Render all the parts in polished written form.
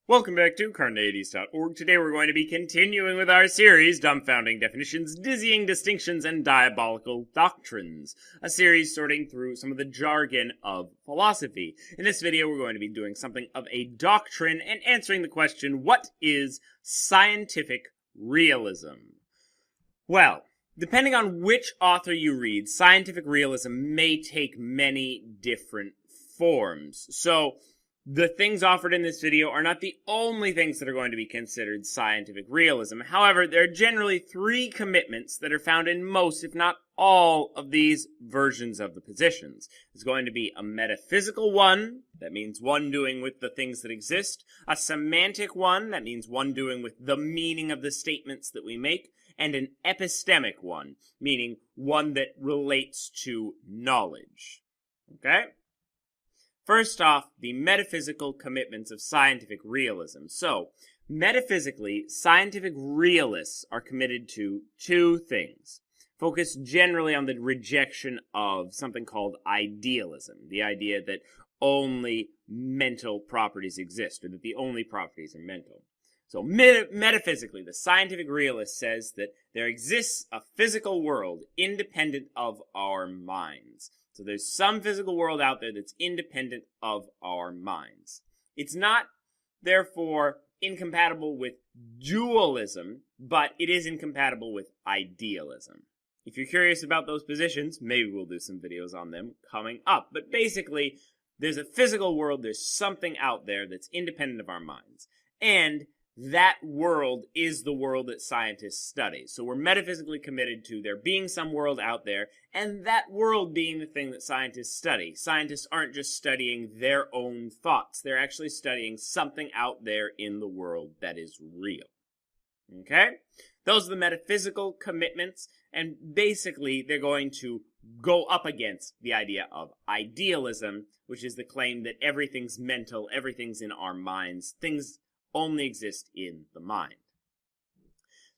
Welcome back to Carneades.org. Today we're going to be continuing with our series, Dumbfounding Definitions, Dizzying Distinctions, and Diabolical Doctrines, a series sorting through some of the jargon of philosophy. In this video, we're going to be doing something of a doctrine and answering the question, what is scientific realism? Well, depending on which author you read, scientific realism may take many different forms. So, the things offered in this video are not the only things that are going to be considered scientific realism. However, there are generally three commitments that are found in most, if not all, of these versions of the positions. There's going to be a metaphysical one, that means one doing with the things that exist, a semantic one, that means one doing with the meaning of the statements that we make, and an epistemic one, meaning one that relates to knowledge. Okay? First off, the metaphysical commitments of scientific realism. So, metaphysically, scientific realists are committed to two things. Focus generally on the rejection of something called idealism, the idea that only mental properties exist, or that the only properties are mental. So, metaphysically, the scientific realist says that there exists a physical world independent of our minds. So there's some physical world out there that's independent of our minds. It's not, therefore, incompatible with dualism, but it is incompatible with idealism. If you're curious about those positions, maybe we'll do some videos on them coming up. But basically, there's a physical world, there's something out there that's independent of our minds. And that world is the world that scientists study. So we're metaphysically committed to there being some world out there, and that world being the thing that scientists study. Scientists aren't just studying their own thoughts. They're actually studying something out there in the world that is real. Okay? Those are the metaphysical commitments, and basically they're going to go up against the idea of idealism, which is the claim that everything's mental, everything's in our minds, things only exist in the mind.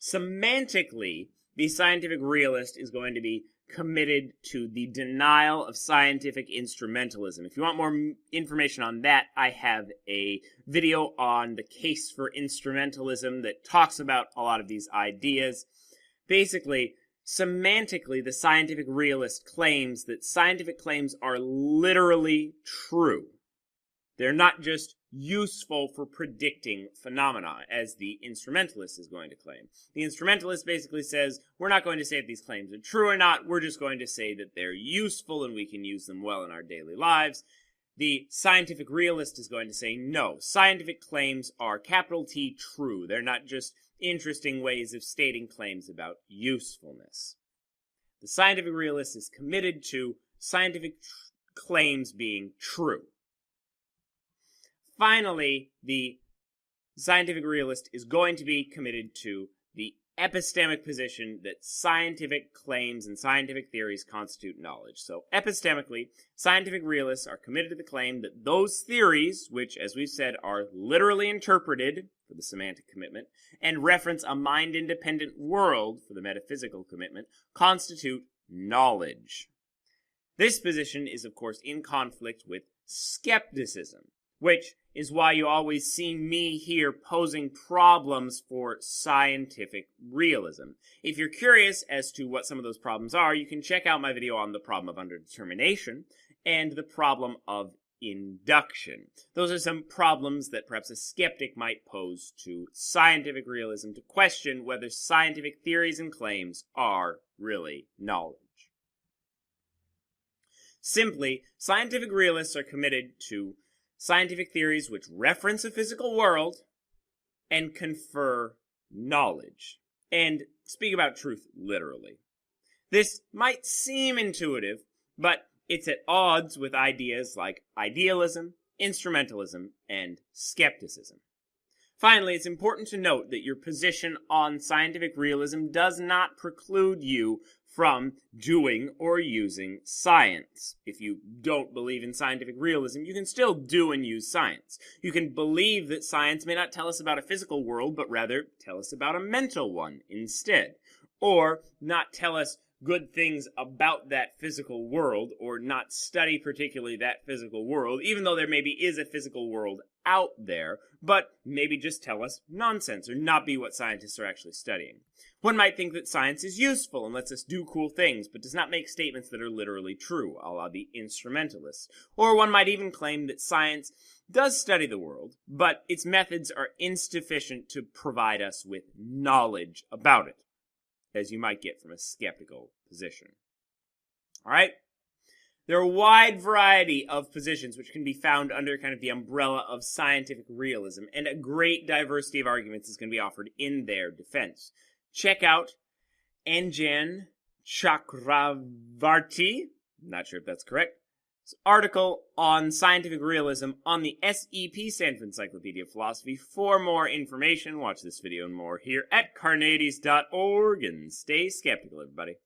Semantically, the scientific realist is going to be committed to the denial of scientific instrumentalism. If you want more information on that, I have a video on the case for instrumentalism that talks about a lot of these ideas. Basically, semantically, the scientific realist claims that scientific claims are literally true. They're not just useful for predicting phenomena, as the instrumentalist is going to claim. The instrumentalist basically says, we're not going to say if these claims are true or not, we're just going to say that they're useful and we can use them well in our daily lives. The scientific realist is going to say, no, scientific claims are capital T true. They're not just interesting ways of stating claims about usefulness. The scientific realist is committed to scientific claims being true. Finally, the scientific realist is going to be committed to the epistemic position that scientific claims and scientific theories constitute knowledge. So, epistemically, scientific realists are committed to the claim that those theories, which, as we've said, are literally interpreted, for the semantic commitment, and reference a mind-independent world, for the metaphysical commitment, constitute knowledge. This position is, of course, in conflict with skepticism, which is why you always see me here posing problems for scientific realism. If you're curious as to what some of those problems are, you can check out my video on the problem of underdetermination and the problem of induction. Those are some problems that perhaps a skeptic might pose to scientific realism to question whether scientific theories and claims are really knowledge. Simply, scientific realists are committed to scientific theories which reference a physical world and confer knowledge, and speak about truth literally. This might seem intuitive, but it's at odds with ideas like idealism, instrumentalism, and skepticism. Finally, it's important to note that your position on scientific realism does not preclude you from doing or using science. If you don't believe in scientific realism, you can still do and use science. You can believe that science may not tell us about a physical world, but rather tell us about a mental one instead. Or not tell us good things about that physical world, or not study particularly that physical world, even though there maybe is a physical world out there, but maybe just tell us nonsense or not be what scientists are actually studying. One might think that science is useful and lets us do cool things, but does not make statements that are literally true, a la the instrumentalists. Or one might even claim that science does study the world, but its methods are insufficient to provide us with knowledge about it, as you might get from a skeptical position. All right? There are a wide variety of positions which can be found under kind of the umbrella of scientific realism, and a great diversity of arguments is going to be offered in their defense. Check out Anjan Chakravarty, not sure if that's correct, article on scientific realism on the SEP Stanford Encyclopedia of Philosophy. For more information, watch this video and more here at Carneades.org, and stay skeptical, everybody.